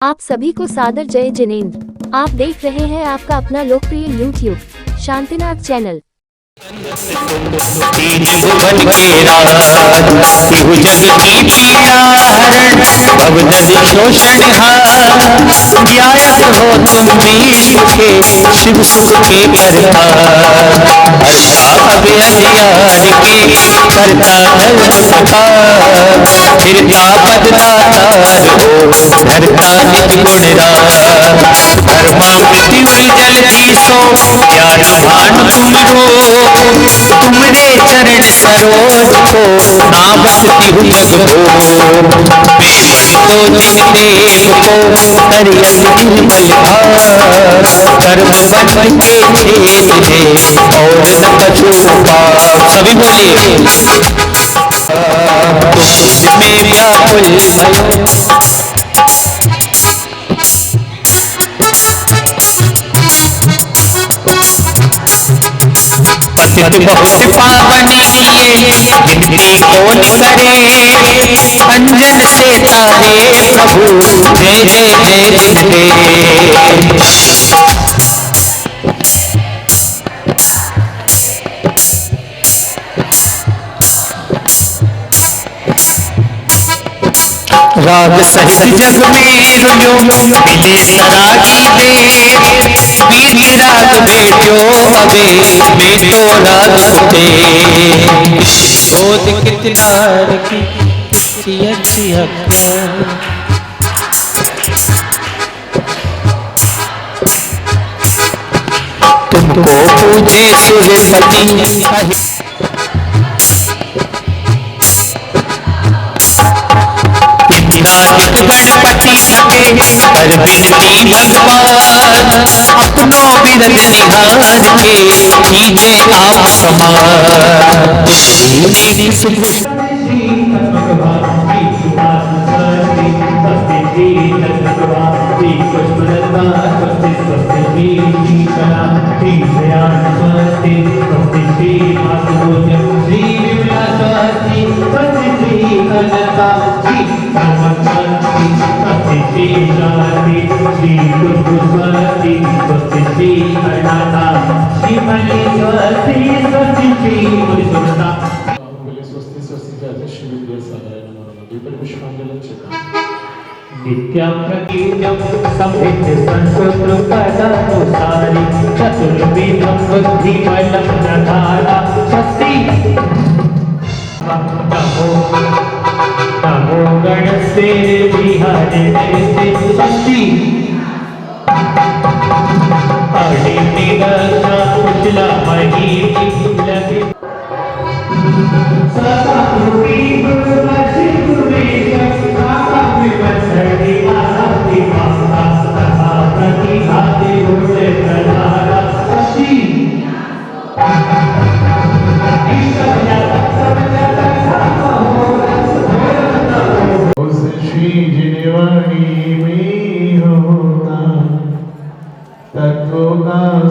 आप सभी को सादर जय जिनेंद्र। आप देख रहे हैं आपका अपना लोकप्रिय यूट्यूब शांतिनाथ चैनल। तीज भुवन के राज तिहु जग की पीड़ा हरण भवदरि शोषण ज्ञायत हो तुम मीश के शिव सुख के करतार हरता अब अंधियार के करता धर्म सकार फिरता पददातार हो धरता निज गुण धर्मामृति उर्जल की सो प्यार भान तुम तुमरे चरण सरोज को ना बसती हूँ जग भोर बेमन तो जिन देव को करियन निर्मल कर्म बंध के छेद है और न कछु पाप। सभी बोलिए तुम में व्याकुल भयो पतित बहुत पावन किए गिनती कौन करे अंजन से तारे प्रभु जय जय जय जिनके राग सहित जग में रुलो मिले सरागी दे बीच राग बेटो अबे बेटो राग दे गोद कितना रखी तुमको पूजे सूर्यपति नायक गणपति के कर बिनती भगवान अपनों बिरद निहार के कीजे आप समान नित्यं प्रकीर्त्यं संविद्य संस्कृतपदानुसारि चतुर्विधं बुद्धिबलं प्रधाना स्वस्ति नमो गणस्य विहरते स्वस्ति अडिनिगता कुशलमही लगे सदा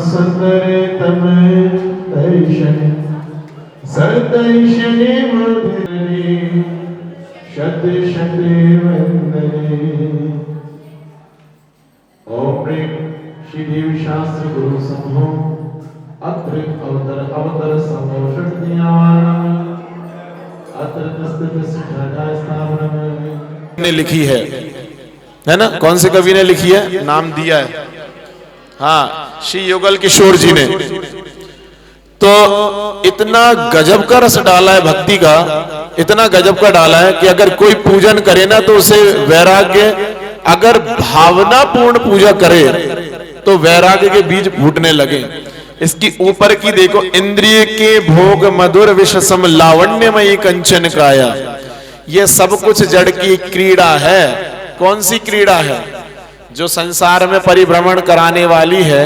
सुंदर तम दर्शन सदर्शने मधुरे शत शत वंदने। ओम प्रेम श्री देवी शास्त्र गुरु समूह अत्र अवतर समोषण दियावान अत्र तस्तित सिद्धार्थ स्थापना ने लिखी है ना? कौन से कवि ने लिखी है? नाम दिया है, हाँ, श्री युगल किशोर जी ने। तो इतना गजब का रस डाला है भक्ति का, इतना गजब का डाला है कि अगर कोई पूजन करे ना तो उसे वैराग्य, अगर भावना पूर्ण पूजा करे तो वैराग्य के बीज फूटने लगे। इसकी ऊपर की देखो, इंद्रिय के भोग मधुर विष सम लावण्यमयी कंचन काया। ये सब कुछ जड़ की क्रीड़ा है। कौन सी क्रीड़ा है? जो संसार में परिभ्रमण कराने वाली है।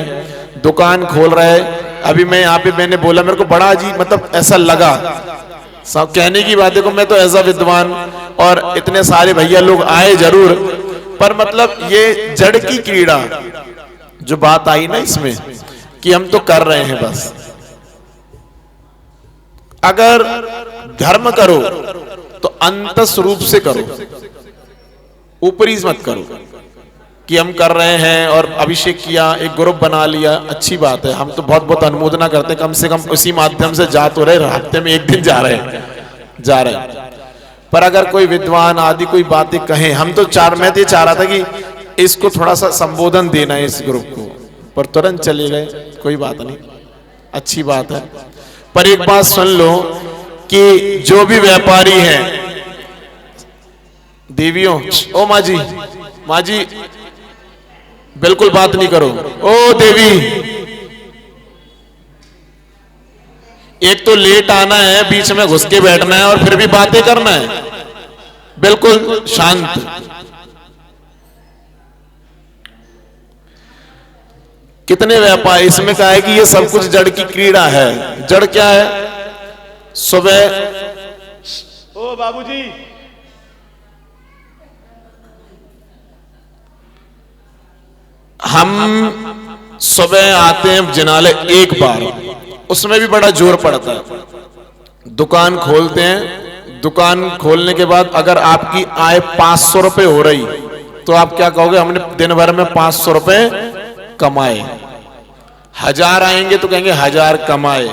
दुकान खोल रहे, अभी मैं यहाँ पे मैंने बोला, मेरे को बड़ा अजीब मतलब ऐसा लगा, सब कहने की बात है को, मैं तो ऐसा विद्वान और इतने सारे भैया लोग आए जरूर, पर मतलब ये जड़ की क्रीड़ा जो बात आई ना इसमें कि हम तो कर रहे हैं बस। अगर धर्म करो तो अंतस रूप से करो, ऊपरी मत करो। कि हम कर रहे हैं और अभिषेक किया, एक ग्रुप बना लिया, अच्छी बात है, हम तो बहुत बहुत अनुमोदना करते हैं। कम से कम उसी माध्यम से जा तो रहे, हफ्ते में एक दिन जा रहे हैं। पर अगर कोई विद्वान आदि कोई बातें कहें, हम तो मैं तो ये चाह रहा था कि इसको थोड़ा सा संबोधन देना है इस ग्रुप को, पर तुरंत चले गए, कोई बात नहीं, अच्छी बात है। पर एक बात सुन लो कि जो भी व्यापारी हैं, देवियों, ओ माँ जी बिल्कुल बात नहीं करो, ओ देवी, एक तो लेट आना है, बीच में घुस के बैठना है और फिर भी बातें करना है, बिल्कुल शांत। कितने व्यापार इसमें कहा है कि ये सब कुछ जड़ की क्रीड़ा है। जड़ क्या है? सुबह, ओ बाबूजी, हम सुबह आते हैं जिनालय एक बार, उसमें भी बड़ा जोर पड़ता है। दुकान खोलते हैं, दुकान खोलने के बाद अगर आपकी आय 500 रुपए हो रही तो आप क्या कहोगे? हमने दिन भर में 500 रुपए कमाए। 1000 आएंगे तो कहेंगे 1000 कमाए।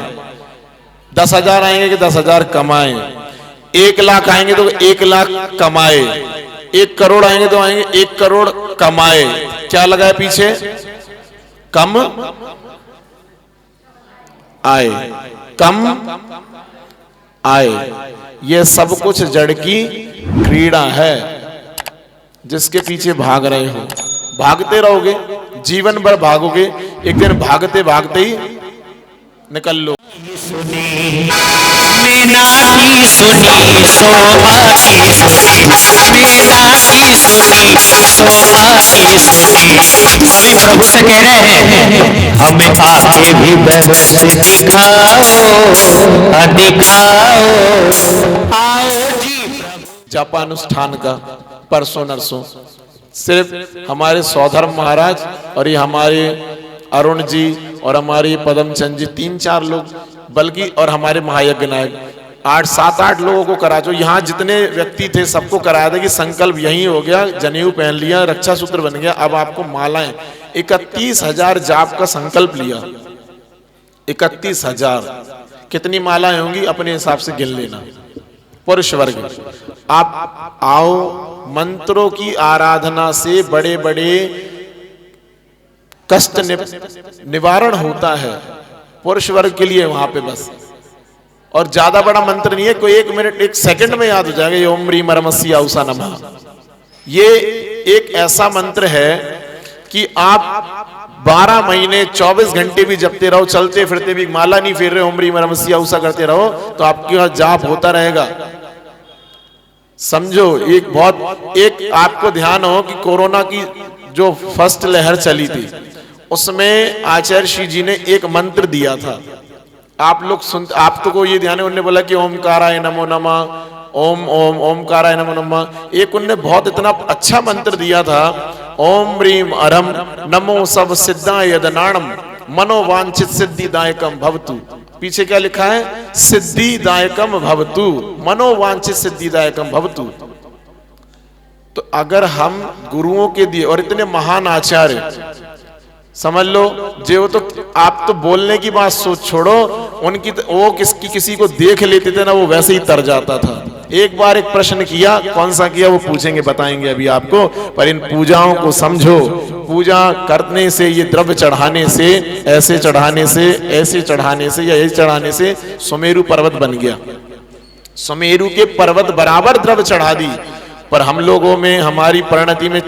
10,000 आएंगे कि 10,000 कमाए। 1 लाख आएंगे तो 1 लाख कमाए। 1 करोड़ आएंगे तो आएंगे 1 करोड़ कमाए। क्या लगा है पीछे? कम आए, कम आए। ये सब कुछ जड़ की क्रीड़ा है जिसके पीछे भाग रहे हो। भागते रहोगे, जीवन भर भागोगे, एक दिन भागते भागते ही निकल लो। प्रभु से कह रहे हैं हमें आगे भी बरस दिखाओ, दिखाओ, आओ जी। जपानुष्ठान का परसों नरसों सिर्फ हमारे सौधर्म महाराज और ये हमारे अरुण जी और हमारे पदमचंद जी 3-4 लोग, बल्कि और हमारे महायज्ञ नायक 8-7-8 लोगों को करा। जो यहाँ जितने व्यक्ति थे सबको कराया था कि संकल्प यही हो गया, जनेऊ पहन लिया, रक्षा सूत्र बन गया, अब आपको मालाएं 31,000 जाप का संकल्प लिया। 31,000 कितनी मालाएं होंगी अपने हिसाब से गिन लेना। पुरुष वर्ग आप आओ, मंत्रों की आराधना से बड़े बड़े कष्ट निवारण होता है पुरुष वर्ग के लिए वहां पे बस। और ज्यादा बड़ा मंत्र नहीं है, कोई 1 मिनट 1 सेकंड में याद हो जाएगा। ओम ह्रीं परमस्य औसा नमः। ये एक ऐसा मंत्र है कि आप 12 महीने 24 घंटे भी जपते रहो, चलते फिरते भी माला नहीं फेर रहे, ओम ह्रीं परमस्य औसा करते रहो तो आपके वहां जाप होता रहेगा। समझो, एक आपको ध्यान हो कि कोरोना की जो फर्स्ट लहर चली थी उसमें आचार्य श्री जी ने एक मंत्र दिया था। आप लोग आप तो को ये ध्यान है, उन्होंने बोला कि ओमकाराय नमो नमः, ओम ओम ओमकाराय नमो नमः। एक उनने बहुत इतना अच्छा मंत्र दिया था, ओम ह्रीं अरम नमो सब सिद्धाय यदनाणम मनोवांछित सिद्धिदायकम भवतु। पीछे क्या लिखा है? सिद्धिदायकम भवतु, मनोवांछित सिद्धिदायकम भवतु। तो अगर हम गुरुओं के दिए और इतने महान आचार्य समझ लो, जो तो आप तो बोलने की बात सोच छोड़ो, उनकी वो किसी को देख लेते थे ना, वो वैसे ही तर जाता था। एक बार एक प्रश्न किया, कौन सा किया वो पूछेंगे, बताएंगे अभी आपको। पर इन पूजाओं को समझो, पूजा करने से, ये द्रव्य चढ़ाने से, ऐसे चढ़ाने से, ऐसे चढ़ाने से या ऐसे चढ़ाने से सुमेरु पर्वत बन गया। सुमेरु के पर्वत बराबर द्रव्य चढ़ा दी, पर हम लोगों में, हमारी परिणति में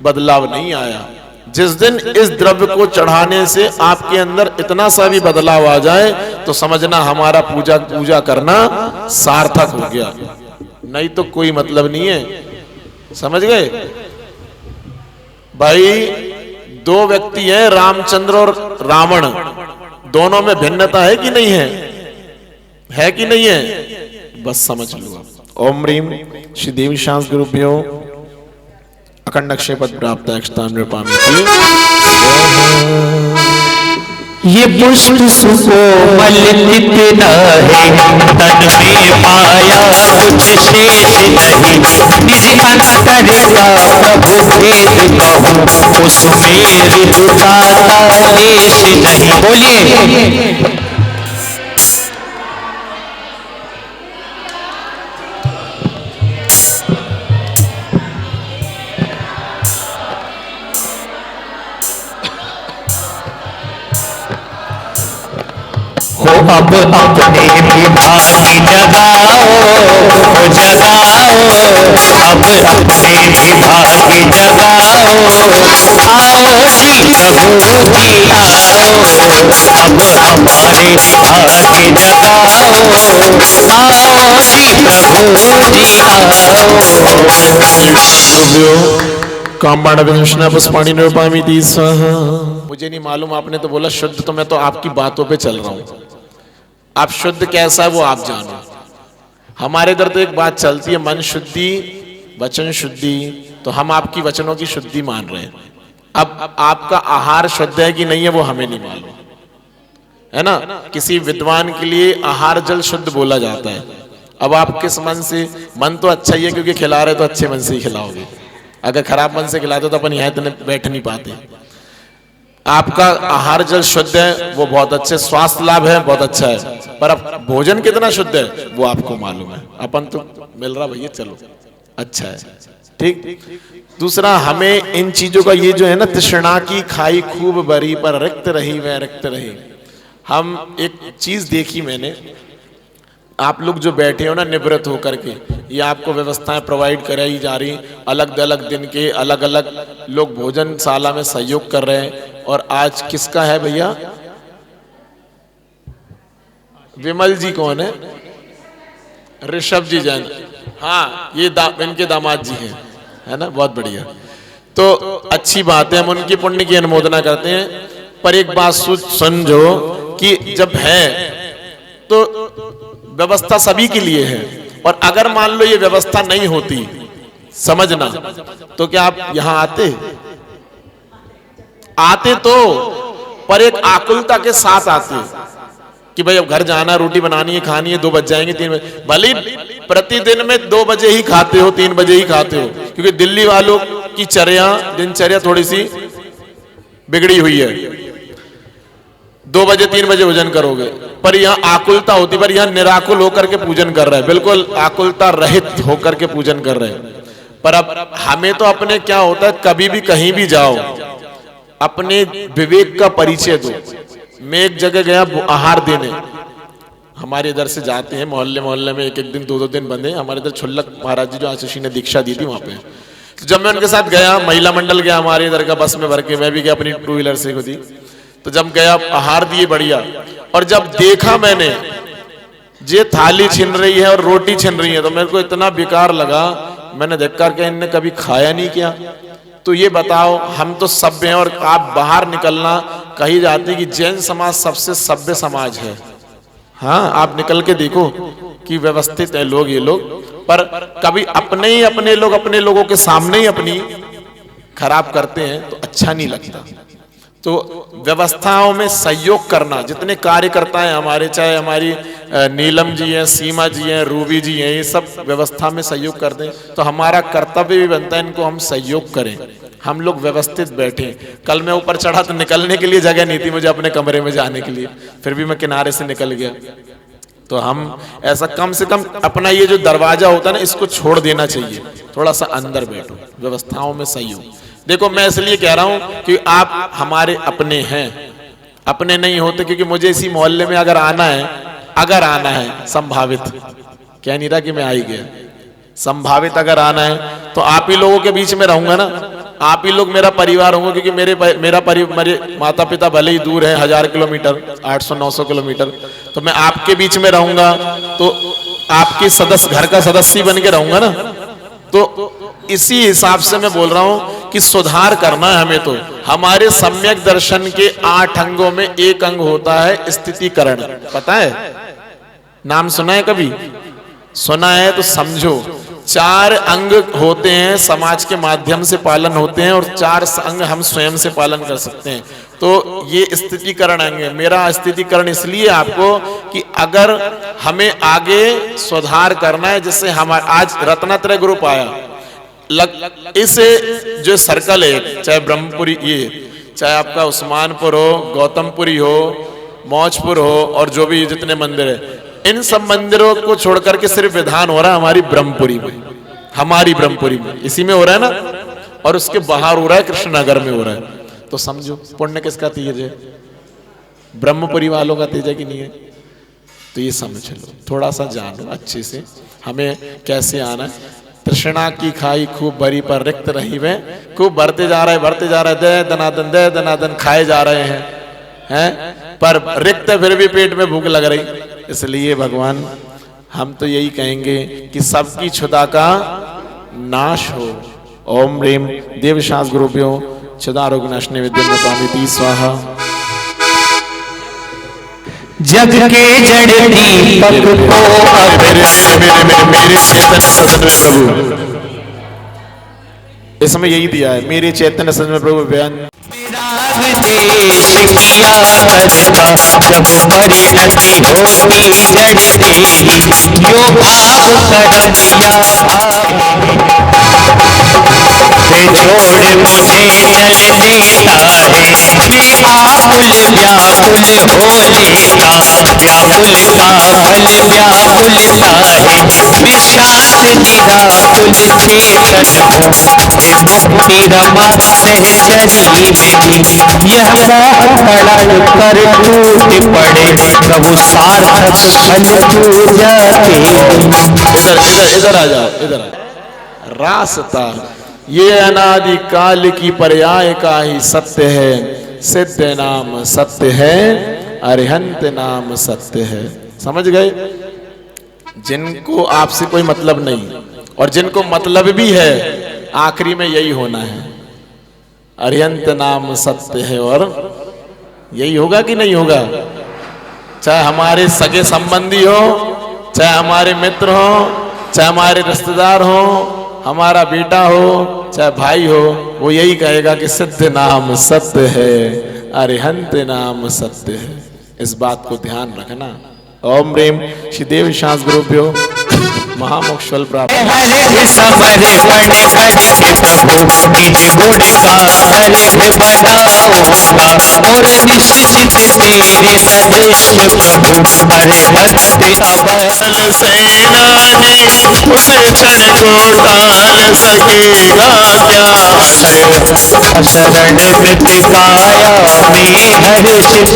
बदलाव नहीं आया। जिस दिन इस द्रव्य को चढ़ाने से आपके अंदर इतना सा भी बदलाव आ जाए तो समझना हमारा पूजा करना सार्थक हो गया, नहीं तो कोई मतलब नहीं है। समझ गए भाई? 2 व्यक्ति हैं, रामचंद्र और रावण, दोनों में भिन्नता है कि नहीं है? है कि नहीं है? बस समझ लो। ओम ह्रीं श्री देवी शांस गुरुभ्यो अखंड अक्षय पद प्राप्त अक्षतान नृपामि की। ये पुष्प सुकोमल कितना है, तन में पाया कुछ शेष नहीं। निज अंतर का प्रभु भेद कहूँ, उसमें ऋतुता का लेश नहीं। बोलिए। अब अपने विभागी जगाओ, जगाओ, अब अपने विभागी जगाओ, आओ जी प्रभु जी आओ, अब हमारे विभागी जगाओ, आओ जी प्रभु जी आओ। कामबाण विष्णा पुष्पाणी निरूपामी तीसरा। मुझे नहीं मालूम, आपने तो बोला शुद्ध, तो मैं तो आपकी बातों पे चल रहा हूं। आप शुद्ध कैसा है वो आप जानो। हमारे इधर तो एक बात चलती है, मन शुद्धि वचन शुद्धि, तो हम आपकी वचनों की शुद्धि मान रहे हैं। अब आपका आहार शुद्ध है कि नहीं है वो हमें नहीं मालूम, है ना। किसी विद्वान के लिए आहार जल शुद्ध बोला जाता है। अब आप किस मन से, मन तो अच्छा ही है क्योंकि खिला रहे तो अच्छे मन से ही खिलाओगे। अगर खराब मन से खिलाते तो अपन यहाँ इतने बैठ नहीं पाते। आपका आहार जल शुद्ध है वो बहुत अच्छे, स्वास्थ्य लाभ है बहुत अच्छा है, पर अब भोजन कितना शुद्ध है वो आपको मालूम है। अपन तो मिल रहा भैया, चलो अच्छा है, ठीक। दूसरा, हमें इन चीजों का ये जो है ना, तृष्णा की खाई खूब बरी पर रिक्त रही वह रिक्त रही। हम एक चीज देखी मैंने, आप लोग जो बैठे हो ना निवृत्त होकर के, ये आपको व्यवस्थाएं प्रोवाइड कराई जा रही, अलग अलग दिन के अलग अलग लोग भोजनशाला में सहयोग कर रहे हैं। और आज किसका है भैया? विमल जी कौन है? ऋषभ जी जैन, हाँ ये इनके दामाद जी हैं, है ना, बहुत बढ़िया। तो अच्छी बात है, हम उनकी पुण्य की अनुमोदना करते हैं। पर एक बात समझो कि जब है तो व्यवस्था सभी के लिए है, और अगर मान लो ये व्यवस्था नहीं होती, समझना, तो क्या आप यहां आते तो, पर एक आकुलता के साथ आते कि भाई अब घर जाना, रोटी बनानी है, खानी है, 2 बज जाएंगे, 3 बजे, भले प्रतिदिन में 2 बजे ही खाते हो, 3 बजे ही खाते हो, क्योंकि दिल्ली वालों की दिनचर्या थोड़ी सी बिगड़ी हुई है। 2 बजे 3 बजे भोजन करोगे, पर यहाँ आकुलता होती, पर यहाँ निराकुल होकर के पूजन कर रहे हैं, बिल्कुल आकुलता रहित होकर के पूजन कर रहे हैं। पर अब हमें तो अपने क्या होता है, कभी भी कहीं भी जाओ अपने विवेक का परिचय दो। मैं एक जगह गया आहार देने, हमारे इधर से जाते हैं मोहल्ले मोहल्ले में, एक एक दिन 2-2 दिन बंदे। हमारे इधर छुल्लक महाराज जी जो आशीषी ने दीक्षा दी थी वहां पे, तो जब मैं उनके साथ गया, महिला मंडल गया हमारे इधर का, बस में भर के, मैं भी गया अपनी 2 व्हीलर से खुद ही। तो जब गया आहार दिए बढ़िया, और जब देखा मैंने ये थाली छिन रही है और रोटी छिन रही है, तो मेरे को इतना बेकार लगा। मैंने देखा कि इनने कभी खाया नहीं क्या। तो ये बताओ, हम तो सभ्य हैं, और आप बाहर निकलना, कही जाती कि जैन समाज सबसे सभ्य समाज है। हाँ, आप निकल के देखो कि व्यवस्थित है लोग, ये लोग, पर कभी अपने लोग अपने लोगों के सामने ही अपनी खराब करते हैं तो अच्छा नहीं लगता। तो व्यवस्थाओं में सहयोग करना, जितने कार्यकर्ता हैं हमारे, चाहे हमारी नीलम जी हैं, सीमा जी हैं, रूबी जी हैं, ये सब व्यवस्था में सहयोग कर दें तो हमारा कर्तव्य भी बनता है इनको हम सहयोग करें। हम लोग व्यवस्थित बैठे। कल मैं ऊपर चढ़ा तो निकलने के लिए जगह नहीं थी मुझे अपने कमरे में जाने के लिए, फिर भी मैं किनारे से निकल गया। तो हम ऐसा कम से कम अपना ये जो दरवाजा होता है ना, इसको छोड़ देना चाहिए, थोड़ा सा अंदर बैठो, व्यवस्थाओं में सहयोग। देखो मैं इसलिए कह रहा हूं कि आप हमारे अपने हैं, अपने नहीं होते, क्योंकि मुझे इसी मोहल्ले में अगर आना है संभावित, कह नहीं रहा कि मैं आ ही गया, संभावित अगर आना है तो आप ही लोगों के बीच में रहूंगा ना, आप ही लोग मेरा परिवार होंगे, क्योंकि मेरे माता पिता भले ही दूर है 1000 किलोमीटर, 800-900 किलोमीटर, तो मैं आपके बीच में रहूंगा, तो आपके सदस्य, घर का सदस्य बन के रहूंगा ना। तो इसी हिसाब से मैं बोल रहा हूं कि सुधार करना है हमें। तो हमारे सम्यक दर्शन के 8 अंगों में एक अंग होता है स्थितिकरण, पता है? नाम सुना है कभी? सुना है तो समझो। 4 अंग होते हैं समाज के माध्यम से पालन होते हैं और 4 अंग हम स्वयं से पालन कर सकते हैं। तो ये स्थितिकरण अंग है। मेरा स्थितिकरण इसलिए आपको कि अगर हमें आगे सुधार करना है, जिससे हमारा आज रत्नात्रय ग्रुप आया, इस जो सर्कल है, चाहे ब्रह्मपुरी, ये चाहे आपका उस्मानपुर हो, गौतमपुरी हो, मौजपुर हो और जो भी जितने मंदिर है, इन सब मंदिरों को छोड़कर के सिर्फ विधान हो रहा है हमारी ब्रह्मपुरी में, हमारी ब्रह्मपुरी में, इसी में हो रहा है ना, और उसके बाहर हो रहा है कृष्णनगर में हो रहा है। तो समझो पुण्य किसका तेज है? ब्रह्मपुरी वालों का तेज है कि नहीं है? तो ये समझ लो, थोड़ा सा जानो अच्छे से हमें कैसे आना है। तृष्णा की खाई खूब भरी पर रिक्त रही वे, खूब बढ़ते जा रहे दे दनादन खाए जा रहे हैं पर रिक्त, फिर भी पेट में भूख लग रही। इसलिए भगवान हम तो यही कहेंगे कि सबकी क्षुधा का नाश हो। ओम ह्रीम देवशास गुरुभ्यो क्षुधारोगनाशने विद्युन्नपामिति स्वाहा। जग के जड़ दीपक को मेरे चैतन्य सदन में प्रभु, इसमें यही दिया है, मेरे चैतन्य सदन में प्रभु बयान देश किया करता, जब परिणति होती जड़ तेरी, यो भाव कर्म या छोड़ मुझे चल देता है, ये आकुल व्याकुल हो लेता, व्याकुल का फल व्याकुलता है, विश्वास निराकुल चेतन हो, मुक्ति रमा सहचरी में, यह मोह खड़ल कर टूट पड़े, प्रभु सार्थक फल पूजा के। इधर आ जाओ, इधर रास्ता ये अनादि काल की पर्याय का ही सत्य है, सिद्ध नाम सत्य है, अरिहंत नाम सत्य है। समझ गए? जिनको आपसे कोई मतलब नहीं और जिनको मतलब भी है, आखिरी में यही होना है, अरिहंत नाम सत्य है। और यही होगा कि नहीं होगा? चाहे हमारे सगे संबंधी हो, चाहे हमारे मित्र हो, चाहे हमारे रिश्तेदार हो, हमारा बेटा हो, चाहे भाई हो, वो यही कहेगा कि सिद्ध नाम सत्य है, अरिहंत नाम सत्य है। इस बात को ध्यान रखना। ओम ह्रीम श्री देवशास गुरुभ्यो महामोक्षफल प्राप्त। हरे समर वन करके प्रभु, निज गुण गान बढ़ाऊंगा, और निश्चित तेरे सदृश प्रभु, हरे भक्ति अवसल सेनानी उस क्षण को टाल सकेगा क्या? शरण मृत काया में हर्षित,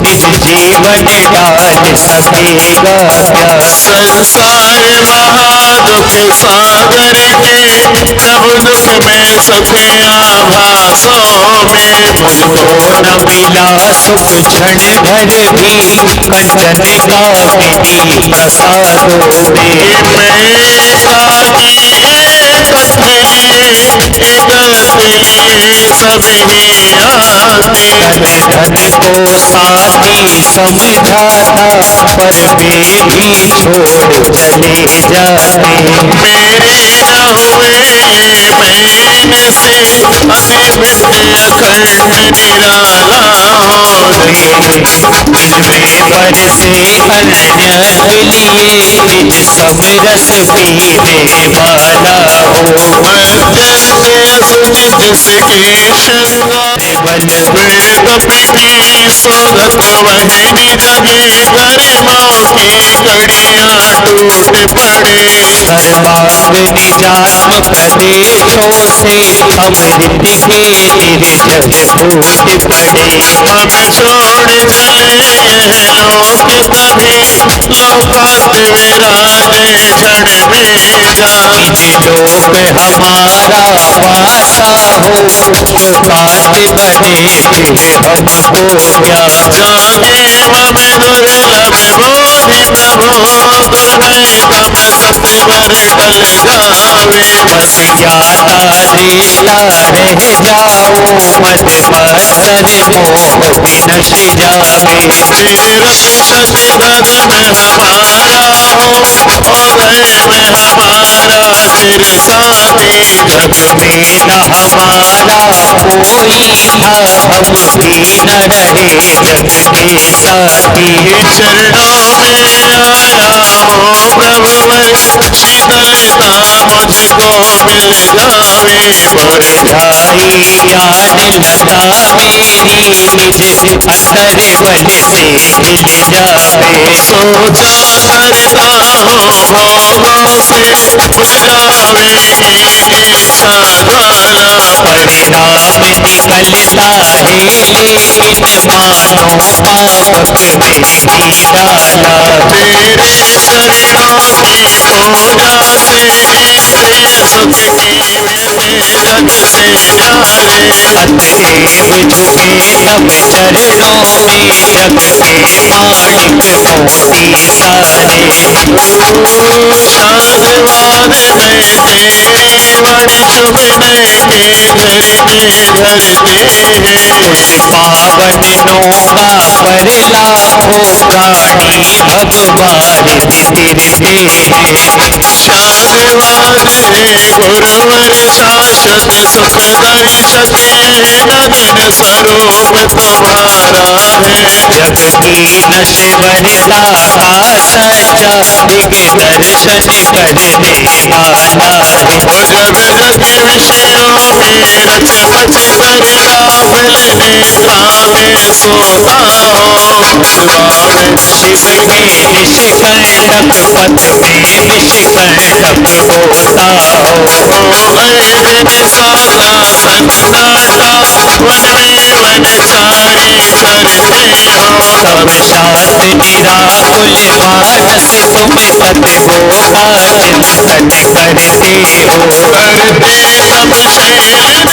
निज जीवन डाल सकेगा क्या? संसार महादुख सागर के, प्रभु दुख में सुख आभासों में, मुझको न मिला सुख क्षण भर भी, कंचन कामिनी प्रसादों में। मैं साकी एक पत्नी सभी आती, धन को साथी समझाता, पर वे भी छोड़ चले जाते। मेरे न हुए ये मैंने से, अति विद्य अखंड निराला होते। दिल में बरसे अनन्य लिए, निज समरस पीने वाला हो। अत्यंत असुच जिसके श्रृंगार, बल वेद की सोगत वह निरगे, गरिमाओं की कड़ियां टूट पड़े। सर्वांग निजात्मक देशों से, अमृत के निर्जग फूट पड़े। हम छोड़ चले यह लोक तभी, लोकांत विराजे क्षण भेजा। निज लोक हमारा वासा हो, उत्पात बड़े फिर हमको क्या जाने मम दुर्लभ बोधि प्रभु दुर्गय तम सत्य वर टल जावे बस ज्ञाता लीला रह जाओ मत मत्सर मोह विनश जावे तीरथ शशि गगन हमारा हो गए में हमारा सिर साथी जग में न हमारा कोई था हम भी न रहे जग के साथी चरणों मेरा रामो प्रभुवर शीतलता मुझको मिल जावे मुरझाई ज्ञान लता मेरी निज अंतर बल से हिल जावे सोचा करता हूँ भोगों से बुझ जावेगी इच्छा ज्वाला परिणाम निकलता है लेकिन मानो पावक में ही डाला तेरे चरणों की पूजा से इंद्रिय सुख की जग से जाले अतएव झुके हम चरणों में जग के मालिक मोती सारे शादवाद में थे बड़ी चुभने के धरते धरते उस पावन नौका पर लाखों प्राणी भगवान विचरते शादवाद है गुरुवर शाश्वत सुख दर्शक नदन स्वरूप तुम्हारा है जग की नश्वर लाका सच्चा दिग दर्शन करने वाला है जग जग विषयों की रच पच कर लाभ लेने आवे सोता हो शिवावे शिव के निष्कंटक पथ में निष्कंटक होता हो दिन साला सन्नाटा वन में वनचारी करते हो सब शांत निराकुल मानस तुम सत गोपाल चिंतन करते हो करते तप शैल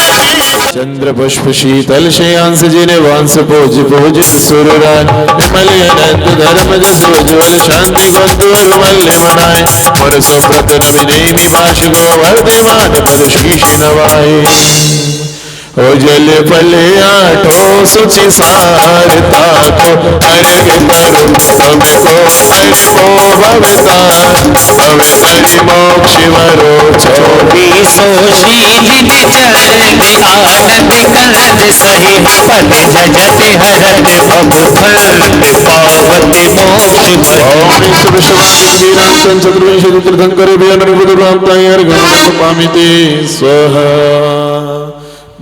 चंद्र पुष्प शीतल शेयांश जिने वांस भोज भोजित सुरराज विमल अनंत धर्म जस उज्ज्वल शांति बंधु अरुमल्य मनाए और सुव्रत नमिने निवास गो वर्धमान पद शीश नवाए ओ जल फल आठो सुचि सारता को अर्घ तरु तुमको अर्पो भवतार भवे तरि मोक्ष वरो बीसो शीलिन चरण आनंद कंद सही पद झजत हरत भव फल पावत मोक्ष भर ओम विश्वविश्वादिवीरांतं चतुर्विंशति तीर्थंकरे भयनर्बुदप्राप्ताय अर्घ्यमपामिते स्वाहा।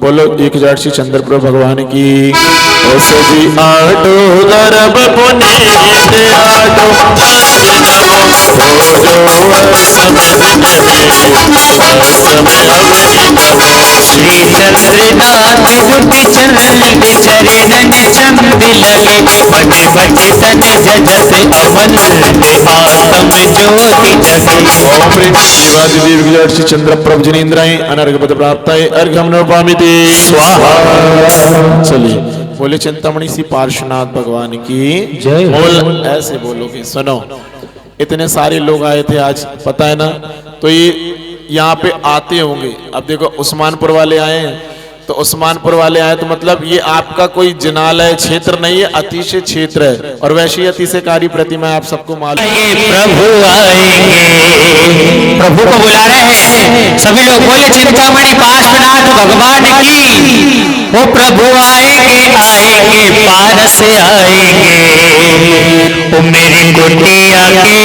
बोलो 1008 चंद्रप्रभु भगवान की। ऐसे जी आटो दरब पुनीत आटो अंग नमो हो जो समय दिन समय अवनीतमो श्री चंद्रनाथ मुनि चरण चरणन चंद लगे मन भजतन जजत अमन आत्म ज्योति जगे ओम प्रेम शिवादिदेव विजय चंद्र प्रभ जनेन्द्राय अनर्घ पद प्राप्ताय अर्घ्यम नपामिते स्वाहा। चलिए बोले चिंतामणि श्री पार्श्वनाथ भगवान की जय। बोल ऐसे बोलोगे। सुनो, इतने सारे लोग आए थे आज, पता है ना, तो ये यहाँ पे आते होंगे। अब देखो उस्मानपुर वाले आए हैं, तो उस्मानपुर वाले आए तो मतलब ये आपका कोई जिनालय क्षेत्र नहीं है, अतिशय क्षेत्र है। और वैसे ही अतिशयकारी प्रतिमा आप सबको मालूम है। प्रभु आएंगे, प्रभु को बुला रहे हैं सभी लोग। बोले चिंतामणि पार्श्वनाथ भगवान की। वो प्रभु आएंगे आएंगे पारस आएंगे, वो मेरी कुटिया के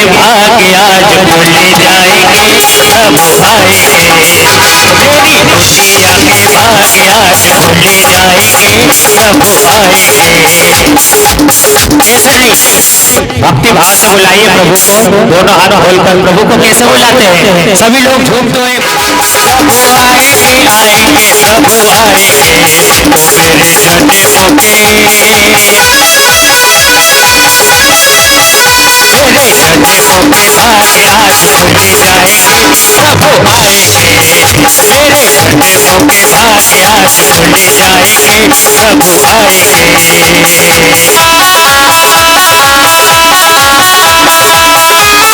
भाग्य आज खुल जाएंगे। सब आएंगे मेरी कुटिया के भाग्य आज खुल जाएंगे। सब आएंगे। कैसे नहीं, भक्ति भाव से बुलाइए प्रभु को, दोनों हाथ खोलकर। प्रभु को कैसे बुलाते हैं? सभी लोग झूम तो प्रभु आएंगे आएंगे सब आएंगे, मेरे जन्मों के मेरे जन्मों के भाग्य आज खुल जाएंगे, प्रभु आएंगे। मेरे जन्मों के भाग्य आज खुल जाएंगे, प्रभु आएंगे। मेरे प्रभु आएंगे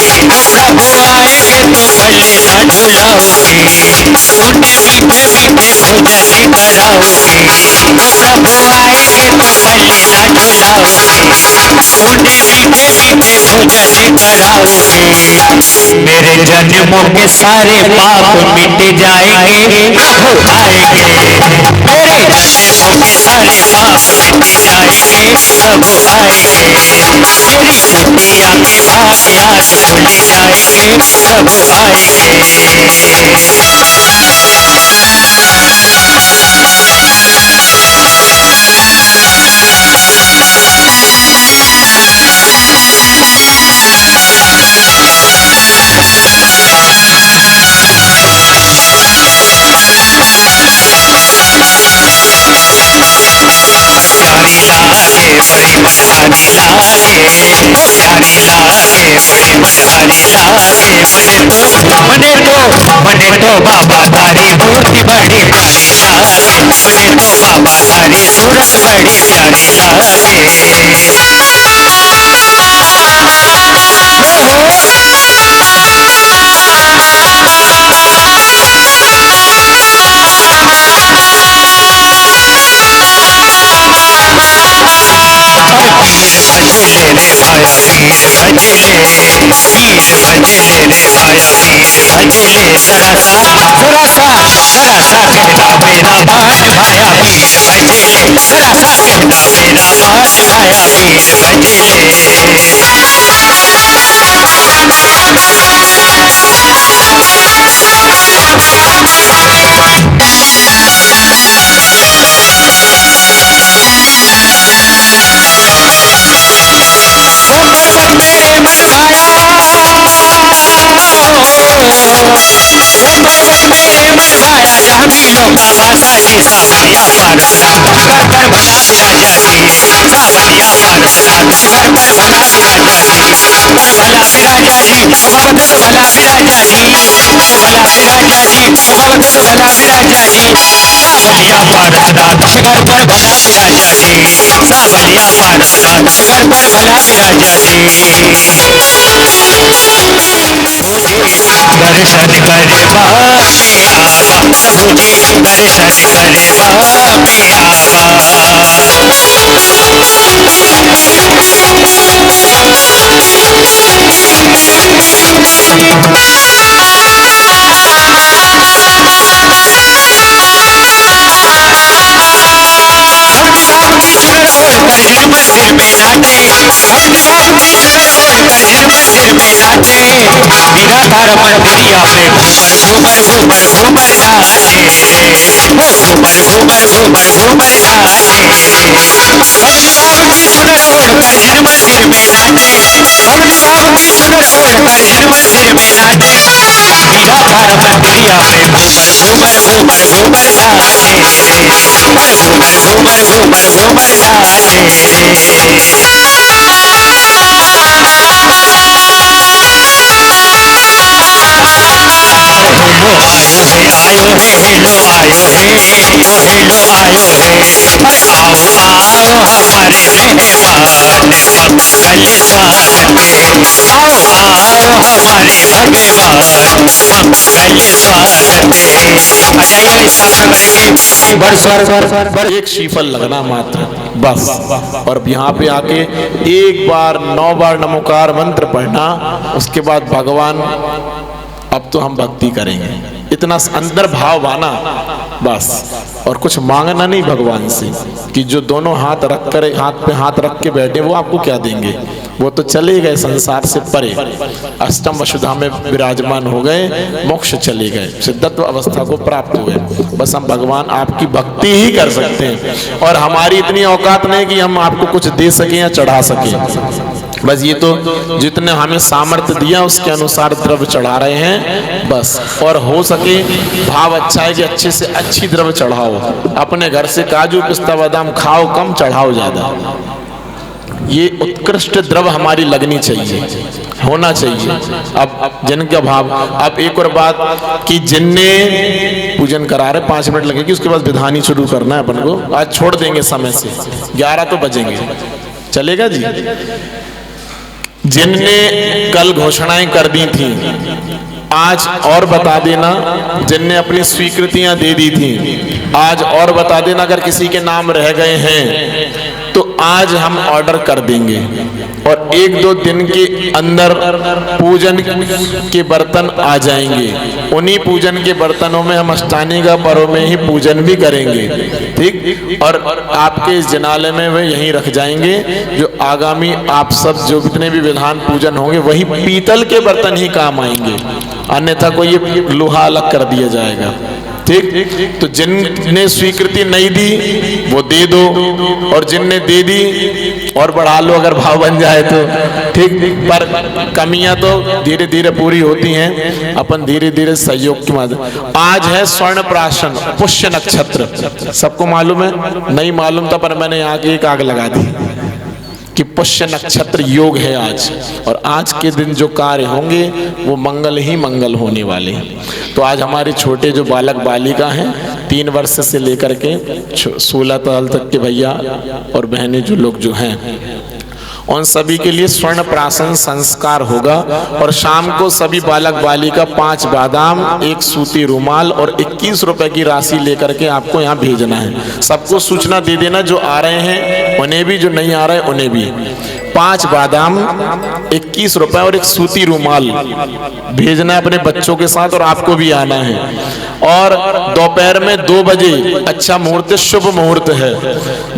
तो गले ना झुलाओगे, वो प्रभु आएंगे तो गले ना झुलाओगे, उन्हें मीठे मीठे भोजन कराओगे। वो प्रभु आएंगे तो गले ना झुलाओगे, उन्हें मीठे मीठे भोजन कराओगे। मेरे जन्मों के सारे पाप मिट जाएंगे, प्रभु आएंगे। मेरे जन्मों के सारे पाप मिट जाएंगे, प्रभु आएंगे। मेरी दुनिया के भाग्य आज खुल जाएंगे, प्रभु आएंगे। प्यारी लागे बड़ी मनहारी लागे, प्यारी लागे बड़ी मनहारी लागे। मने तो बाबा तारी मूर्ति बड़ी प्यारी लागे, मने तो बाबा तारी सूरत बड़ी प्यारी लागे। पीर भजले रे भाया पीर भजले, पीर भजले रे भाया पीर भजले। सरासा सरासा सरासा कहता मेरा मान भाया पीर भजले, सरासा कहता मेरा मान भाया पीर भजले। मेरे मन भाया मेरे मन भाया जहाँ मिलो का माता जी, सावलिया पार्वनाथ तुझ घर पर भला विराजा जी, सावलिया पार्वनाथ तुझ घर पर भला विराजा जी, पर भला विराजा जी भगवत भला विराजा जी, पर भला विराजा जी भगवत भला विराजा जी। सावलिया पार्वनाथ तुझ घर पर भला विराजा जी, सावलिया पार्वनाथ तुझ घर पर भला विराजा जी। दर्शन करे बापे आवा प्रभु जी, दर्शन करे बापे आवा। अपनी बाबू की चुनर ओढ़ कर जिन मंदिर में नाचे, अपनी बाबू की चुनर ओढ़ कर जिन मंदिर में नाचे, निराकार मंदिरिया में घूमर घूमर घूमर घूमर नाचे, वो घूमर घूमर घूमर घूमर नाचे। अपनी बाबू की चुनर ओढ़ कर जिन मंदिर में नाचे, अपनी बाबू की चुनर ओढ़ कर जिन मंदिर में नाचे, निराकार मंदिरिया में घूमर घूमर घूमर घूमर नाचे, घूमर घूमर घूमर घूमर घूमर नाचे। हेलो आयो है आयो है, हेलो आयो है, ओ हेलो आयो है। और आओ आओ हमारे मेहमान मंगल स्वागत है, आओ आओ हमारे भगवान मंगल स्वागत है। आ जाइए स्थापना करेंगे वर्ष एक शीफल लगना मात्र बस, और यहाँ पे आके एक बार 9 बार नमोकार मंत्र पढ़ना, उसके बाद भगवान अब तो हम भक्ति करेंगे। इतना अंदर भाव भाना बस, और कुछ मांगना नहीं भगवान से कि जो दोनों हाथ रख कर हाथ पे हाथ रख के बैठे वो आपको क्या देंगे, वो तो चले गए संसार से परे, अष्टम वसुधा में विराजमान हो गए, मोक्ष चले गए, सिद्धत्व अवस्था को प्राप्त हुए। बस हम भगवान आपकी भक्ति ही कर सकते हैं, और हमारी इतनी औकात नहीं कि हम आपको कुछ दे सकें या चढ़ा सकें। बस ये तो जितने हमें सामर्थ्य दिया उसके अनुसार द्रव्य चढ़ा रहे हैं बस, और हो सके भाव अच्छा है कि अच्छे से अच्छी द्रव्य चढ़ाओ, अपने घर से काजू पिस्ता बादाम खाओ कम, चढ़ाओ ज्यादा। ये उत्कृष्ट द्रव्य हमारी लगनी चाहिए, होना चाहिए। अब जिनका भाव, अब एक और बात कि जिनने पूजन करा रहे 5 मिनट लगेगी, उसके बाद विधान ही शुरू करना है अपन को, आज छोड़ देंगे समय से, 11 तो बजेंगे, चलेगा जी। जिनने कल घोषणाएं कर दी थी आज और बता देना, जिनने अपनी स्वीकृतियां दे दी थी आज और बता देना, अगर किसी के नाम रह गए हैं तो आज हम ऑर्डर कर देंगे, और 1-2 दिन के अंदर पूजन के बर्तन आ जाएंगे। उन्हीं पूजन के बर्तनों में हम अष्टांगिका पर्व में ही पूजन भी करेंगे, ठीक, और आपके इस जिनालय में वे यहीं रख जाएंगे। जो आगामी आप सब जो जितने भी विधान पूजन होंगे वही पीतल के बर्तन ही काम आएंगे, अन्यथा कोई ये लोहा अलग कर दिया जाएगा, ठीक। तो जिनने स्वीकृति नहीं दी वो दे दो, और जिनने दे दी और बढ़ा लो अगर भाव बन जाए तो, ठीक। पर कमियां तो धीरे धीरे पूरी होती हैं, अपन धीरे धीरे सहयोग के माध्यम। आज है स्वर्ण प्राशन पुष्य नक्षत्र, सबको मालूम है? नहीं मालूम था पर मैंने यहाँ की एक आग लगा दी कि पुष्य नक्षत्र योग है आज, और आज के दिन जो कार्य होंगे वो मंगल ही मंगल होने वाले हैं। तो आज हमारे छोटे जो बालक बालिका हैं 3 वर्ष से लेकर के 16 साल तक के भैया और बहनें जो लोग जो हैं, उन सभी के लिए स्वर्ण प्राशन संस्कार होगा, और शाम को सभी बालक बालिका 5 बादाम, 1 सूती रुमाल और 21 रुपए की राशि लेकर के आपको यहाँ भेजना है। सबको सूचना दे देना, जो आ रहे हैं उन्हें भी, जो नहीं आ रहे उन्हें भी। 5 बादाम, 21 रुपए और 1 सूती रुमाल भेजना है अपने बच्चों के साथ, और आपको भी आना है। और दोपहर में 2 बजे अच्छा मुहूर्त, शुभ मुहूर्त है,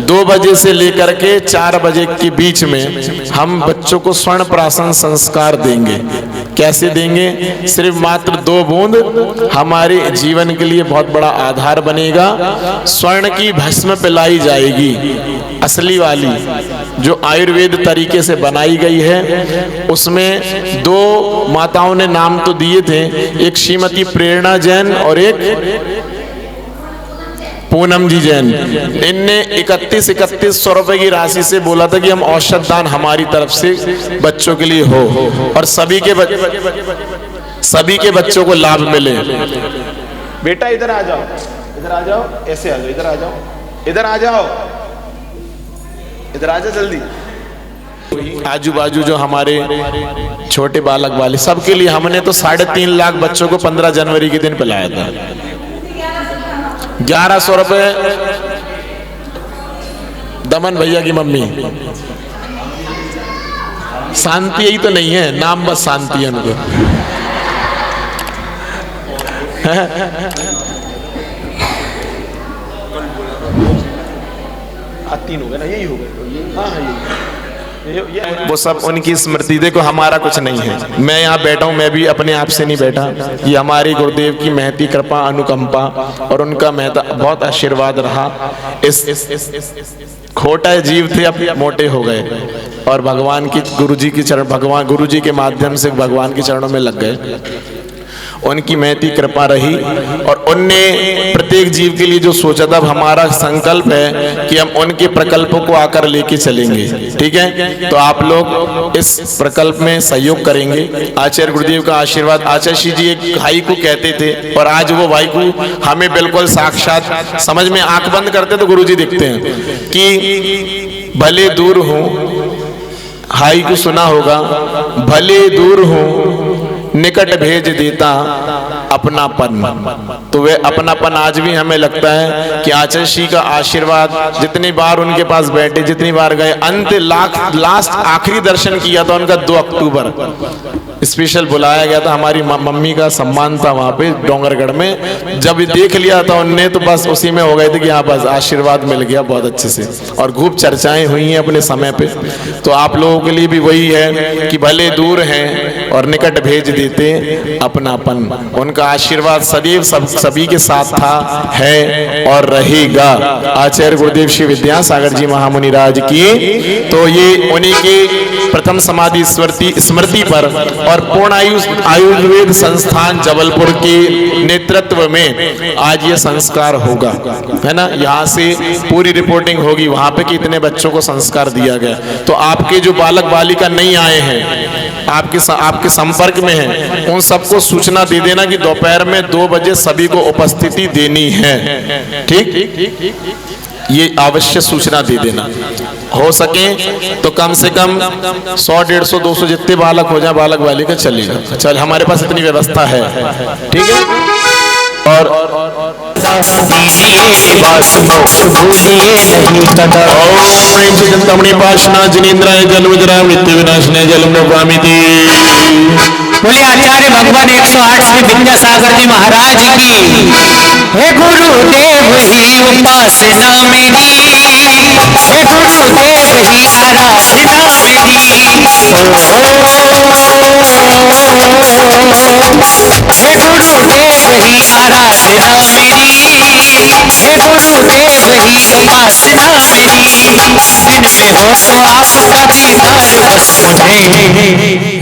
2 बजे से लेकर के 4 बजे के बीच में हम बच्चों को स्वर्ण प्राशन संस्कार देंगे। कैसे देंगे? सिर्फ मात्र 2 बूंद हमारे जीवन के लिए बहुत बड़ा आधार बनेगा। स्वर्ण की भस्म पिलाई जाएगी, असली वाली जो आयुर्वेद तरीके से बनाई गई है। उसमें 2 माताओं ने नाम तो दिए थे, एक श्रीमती प्रेरणा जैन और एक पूनम जी जैन। इनने 3100 रुपए की राशि से बोला था कि हम औषध दान हमारी तरफ से बच्चों के लिए हो, और सभी के बच्चों को लाभ मिले। बेटा इधर आ जाओ, इधर आ जाओ, ऐसे आ जाओ, इधर आ जाओ, इधर आ जाओ, इधर आ जाओ जल्दी। आजू बाजू जो हमारे छोटे बालक वाले सबके लिए हमने तो 3.5 लाख बच्चों को 15 जनवरी के दिन पिलाया था। 1100 रुपए दमन भैया की मम्मी। शांति यही तो नहीं है, नाम बस शांति है उनको। 3 हो गए ना, यही हो गए। हाँ यही। वो सब उनकी स्मृति। देखो हमारा कुछ नहीं है, मैं यहाँ बैठा हूँ, मैं भी अपने आप से नहीं बैठा, ये हमारी गुरुदेव की महती कृपा अनुकंपा और उनका महता बहुत आशीर्वाद रहा। इस खोटा जीव थे, अब मोटे हो गए, और भगवान की गुरुजी की चरण, भगवान गुरुजी के माध्यम से भगवान के चरणों में लग गए। उनकी महती कृपा रही, और उनने प्रत्येक जीव के लिए जो सोचा था, हमारा संकल्प है कि हम उनके प्रकल्पों को आकर लेके चलेंगे। ठीक है, तो आप लोग इस प्रकल्प में सहयोग करेंगे। आचार्य गुरुदेव का आशीर्वाद। आचार्य जी एक भाई को कहते थे, और आज वो भाई को हमें बिल्कुल साक्षात समझ में, आंख बंद करते तो गुरुजी दिखते हैं कि भले दूर हूं, हाई को सुना होगा, भले दूर हूं निकट भेज देता अपनापन। तो वे अपनापन आज भी हमें लगता है कि आचार्य श्री का आशीर्वाद, जितनी बार उनके पास बैठे, जितनी बार गए, अंत लास्ट आखिरी दर्शन किया था उनका 2 अक्टूबर स्पेशल बुलाया गया था, हमारी मम्मी का सम्मान था वहाँ पे डोंगरगढ़ में। जब देख लिया था उनने तो बस उसी में हो गए थे कि हाँ बस आशीर्वाद मिल गया बहुत अच्छे से, और खूब चर्चाएं हुई हैं अपने समय पे। तो आप लोगों के लिए भी वही है कि भले दूर हैं और निकट भेज देते अपनापन। उनका आशीर्वाद सदैव सभी के साथ था, है और रहेगा। आचार्य गुरुदेव श्री विद्यासागर जी महामुनि राज की तो ये उन्हीं की प्रथम समाधि स्मृति पर और पूर्ण आयुर्वेद संस्थान जबलपुर के नेतृत्व में आज ये संस्कार होगा, है ना। यहाँ से पूरी रिपोर्टिंग होगी वहां पे कि इतने बच्चों को संस्कार दिया गया। तो आपके जो बालक बालिका नहीं आए हैं, आपके संपर्क में हैं, उन सबको सूचना दे देना कि दोपहर में 2 बजे सभी को उपस्थिति देनी है। ठीक, ये अवश्य सूचना दे देना। हो सके तो कम से कम 100, 150, 200 जितने बालक हो जाए बालक बालिका चलेगा। चल, हमारे पास इतनी व्यवस्था है, ठीक है। और पाशना जिनेन्द्राय जन्म जरा मृत्यु विनाशने जलम नपामिति। बोले आचार्य भगवान 108 श्री विद्यासागर जी महाराज की। हे गुरुदेव ही उपासना मेरी, हे गुरुदेव ही आराधना मेरी, हे गुरुदेव ही आराधना मेरी, हे गुरुदेव ही उपासना मेरी। दिन में हो तो आपका दीदार बस मुझे,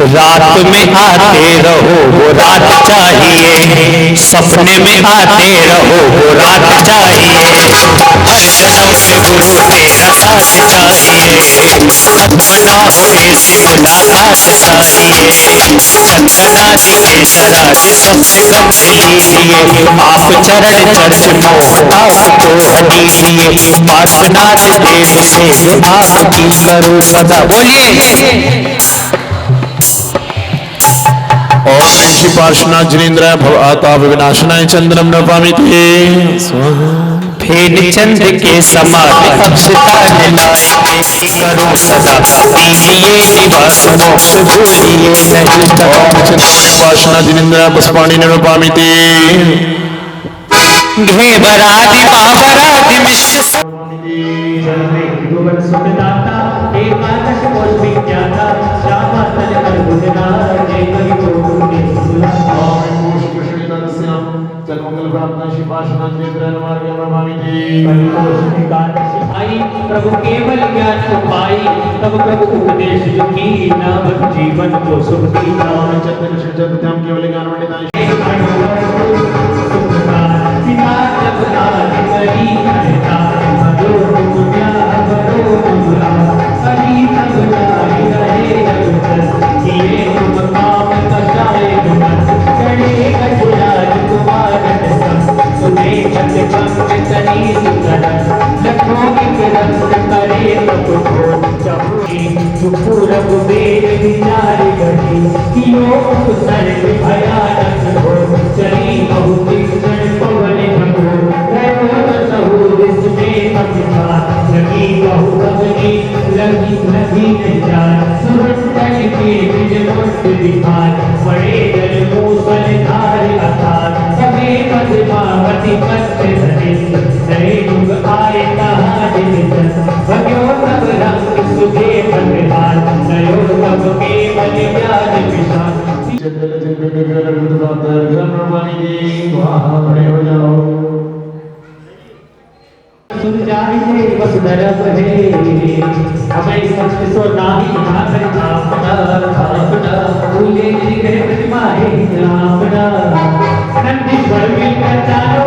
रात में आते रहो वो रात चाहिए, सपने में आते रहो वो रात चाहिए। हर जन्म में गुरु तेरा साथ चाहिए, सपना हो ऐसी मुलाकात चाहिए। चंदना दिए जरा सबसे कमरे लीजिए, आप चरण चर्च मोहताज को हदीजिए। प्रार्थना देव से आपकी करो सदा। बोलिए ओम श्री पार्श्वनाथ जिनेन्द्राय भवताप विनाशनाय चंद्रम नपामिते। फेन चंद के समान अक्षता लाए करो सदा, दीजिए निवास मोक्ष भूलिए नहीं करो। पार्श्वनाथ जिनेन्द्राय पुष्पाणि नपामिते। घेवरादि महावरादि मिश्र प्रभु केवल ज्ञान उपाई, तब प्रभु उपदेश जो की नाम जीवन को सुख दीना। केवल ज्ञान पूरब वेद विचार गढ़ी, योग सर्व भयानक हो। चली बहुत पवन भगो, सहूर इसमें अभिमान। लगी बहु कवनी लगी नहीं जान, सुरंदन के विजय दिखान। बड़े जल मूसल धार अथान, सभी पद्मावती पत्र धनिक। नए युग आए कहाँ दिन भग्यो तब रंग सुधे भगवान, नयो तब केवल ज्ञान विशाल। सुन जाइए बस धर्म है, हमें सच सो नाही भाकर आपना भूले गए प्रतिमा है आपना। नंदीश्वर मिलकर चालो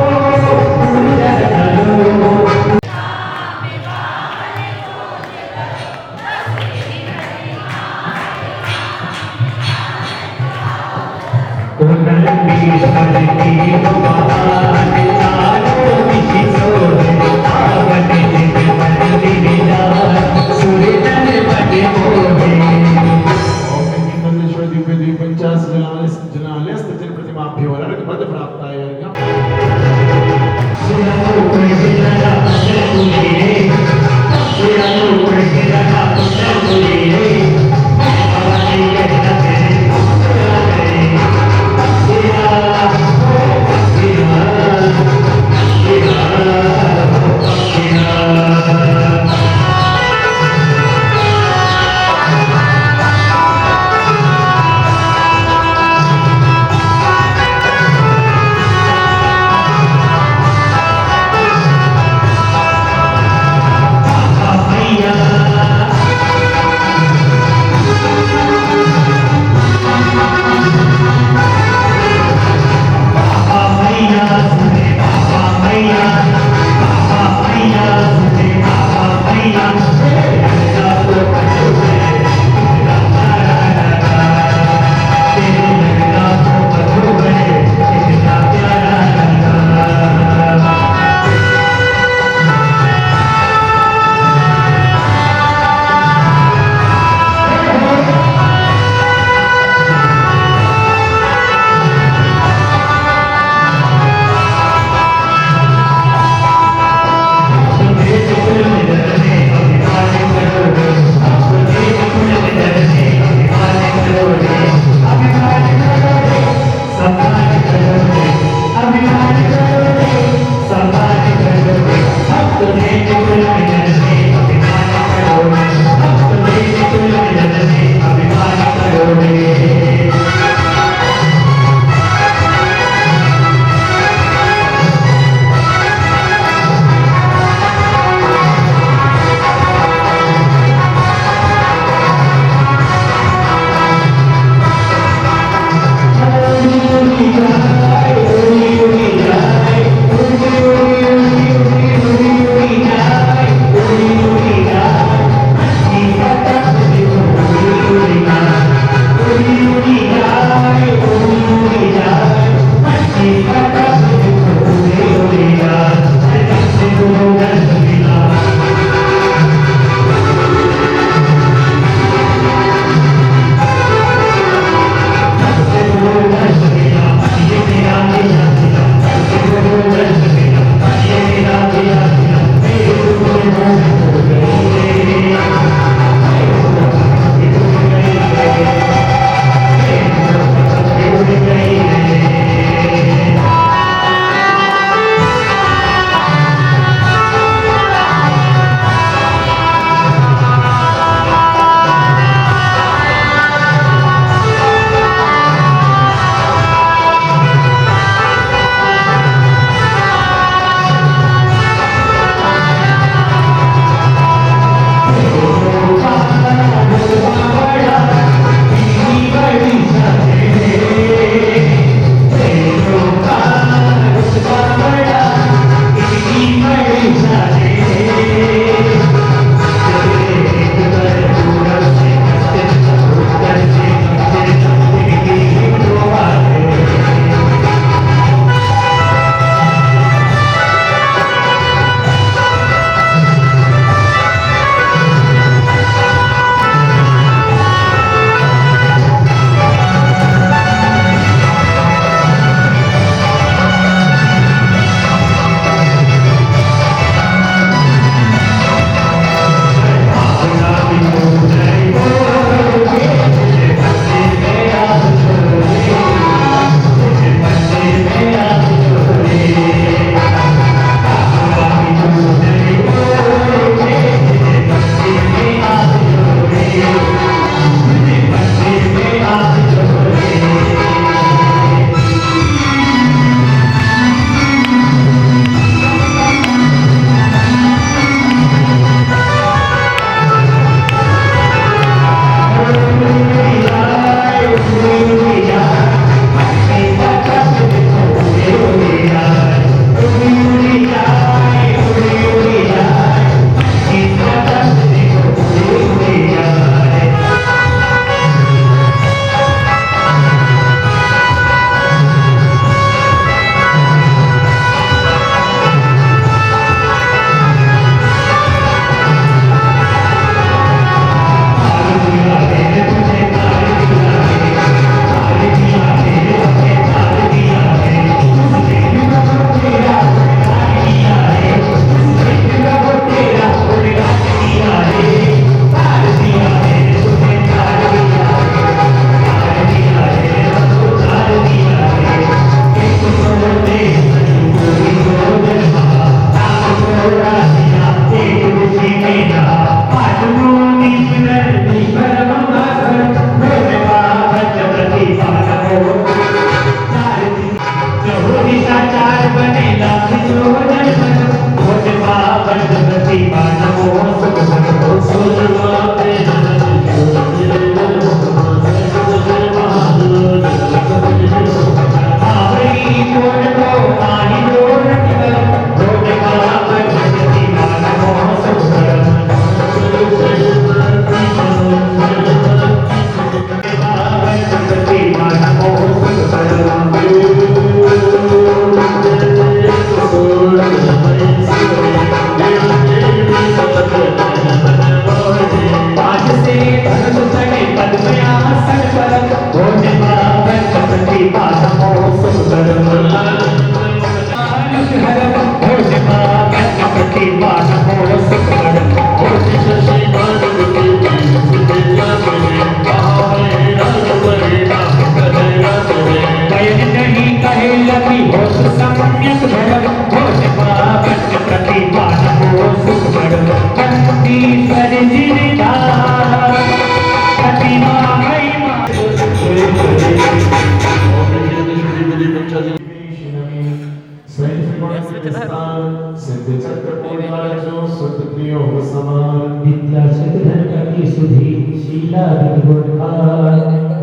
विद्या धन की सुधी शीला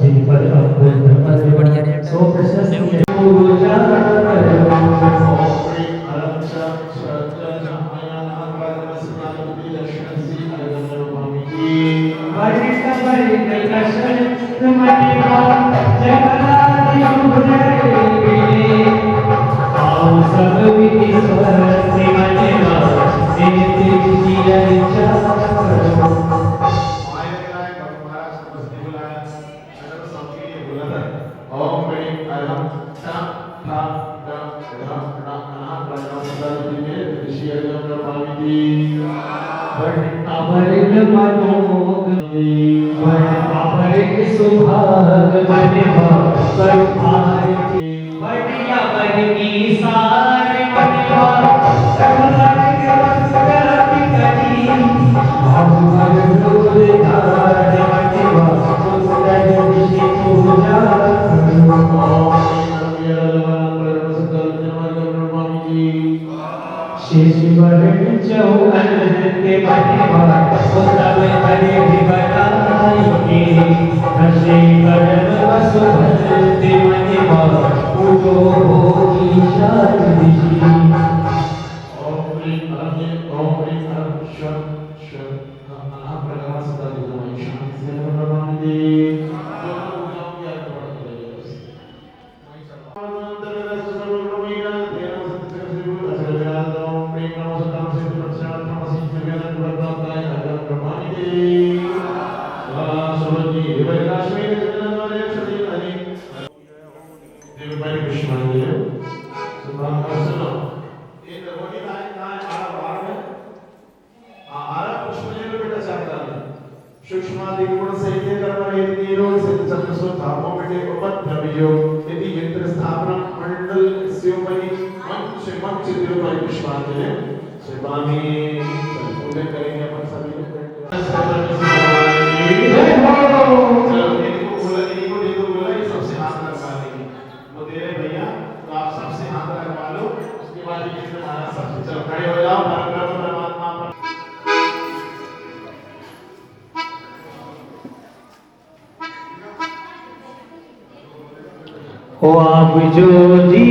जिन पर अवगुण सो प्रशस्त पूजा ओ आप जो जी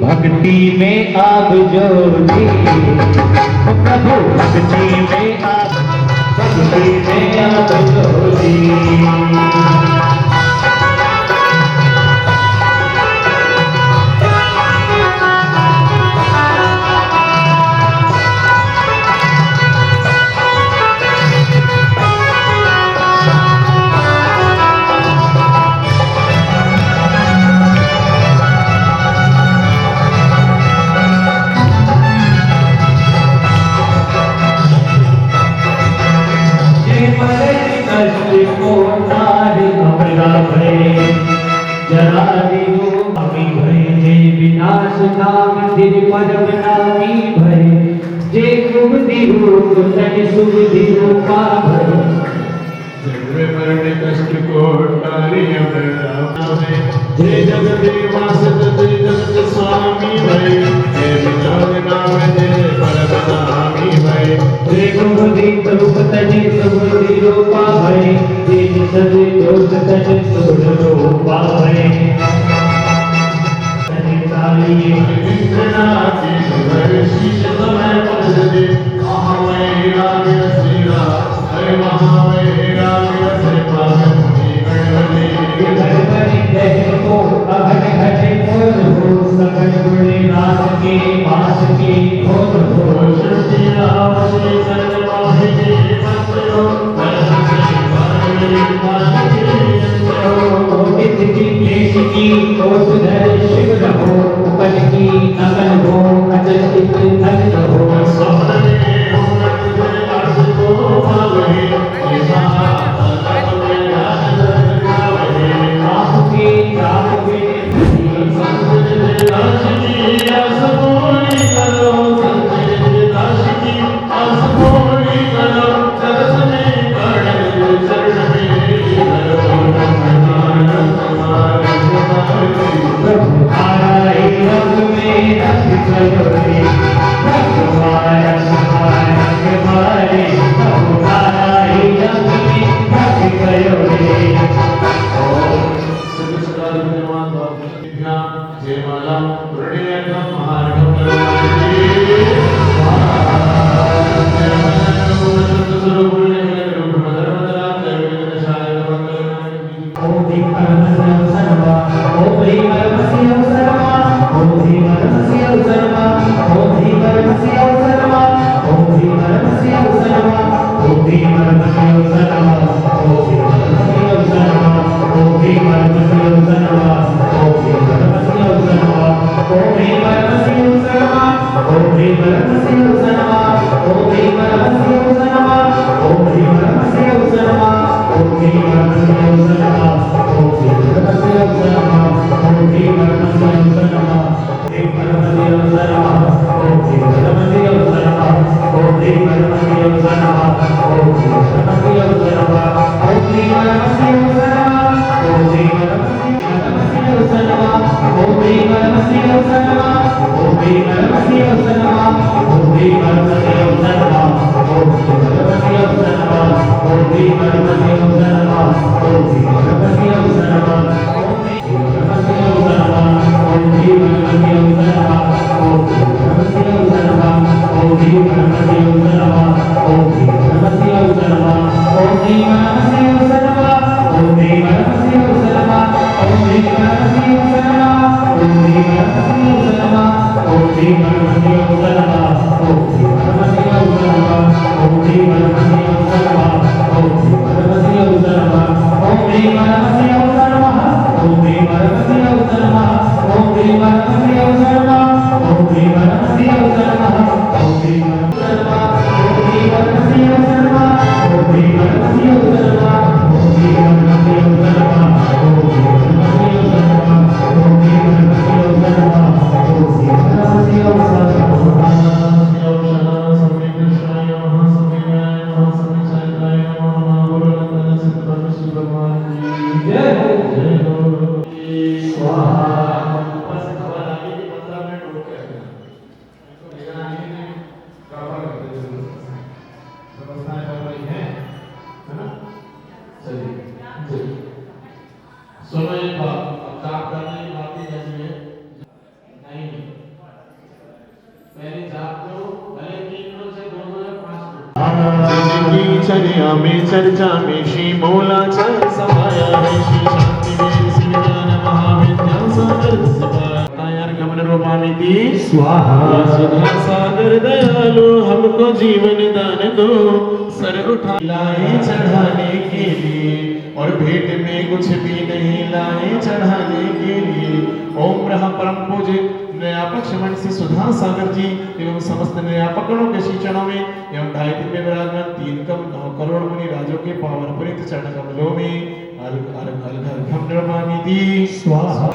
भक्ति में आप जो जी, ओ प्रभु भक्ति में आप जो जी। विनाश नाम धीर परम नामी भय, जे कुबधि रूप तन सुबधि रूपा भय। जन्मे मरणे कष्ट को टारी अमृतावे, जे जगत निवास तते जगत स्वामी भय, हे विनाश नाम धीर परम नामी भय। जे कुबधि रूप तन सुबधि रूपा भय, जे सदि दोष तन सुर रूपा भय। सुनो एक बात, अब जाप करने की बातें कैसी है? नहीं, पहले जाप करो, भले 3 मिनट से 2 मिनट 5 मिनट। जिंदगी चर्या में चर्चा में श्री मोलाचा समाया है श्री शांति वेद श्री ज्ञान महाविद्या सागर सभाया यार गमन रूपामिति स्वाहा सुधा सागर दयालु हमको जीवन दान दो सर उठा लाए चढ़ाने के लिए और भेंट में कुछ भी नहीं लाए चढ़ाने के लिए। ओम ब्रह्म परम पूज्य न्यायपक श्रमण से सुधा सागर जी एवं समस्त न्यायपकणों के श्री चरणों में एवं 2.5 में विराजमान 3 कम 9 करोड़ मुनि राजों के पावन पुनीत चरण कमलों में अर्घम निर्मामिति स्वाहा।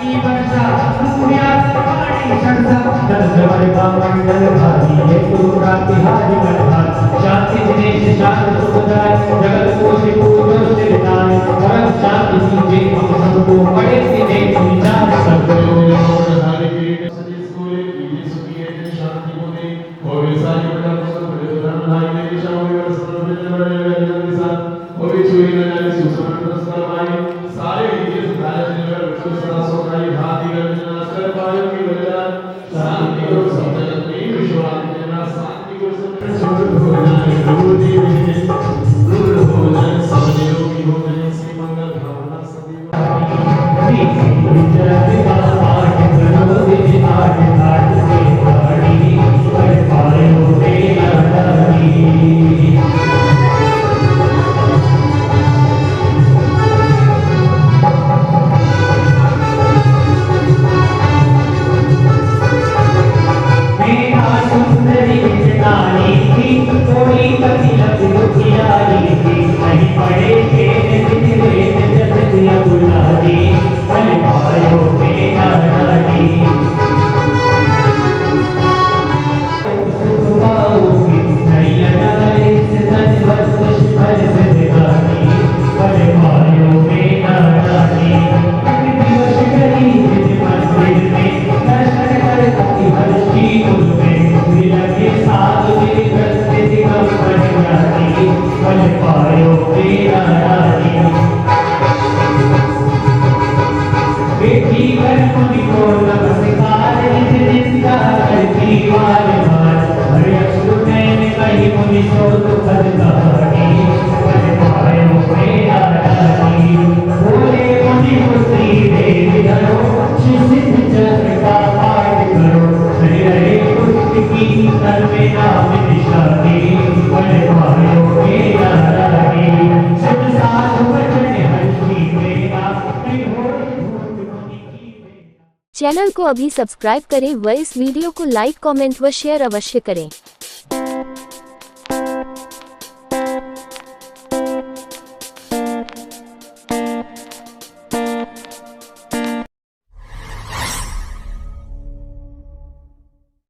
चैनल को अभी सब्सक्राइब करें व इस वीडियो को लाइक कमेंट व शेयर अवश्य करें।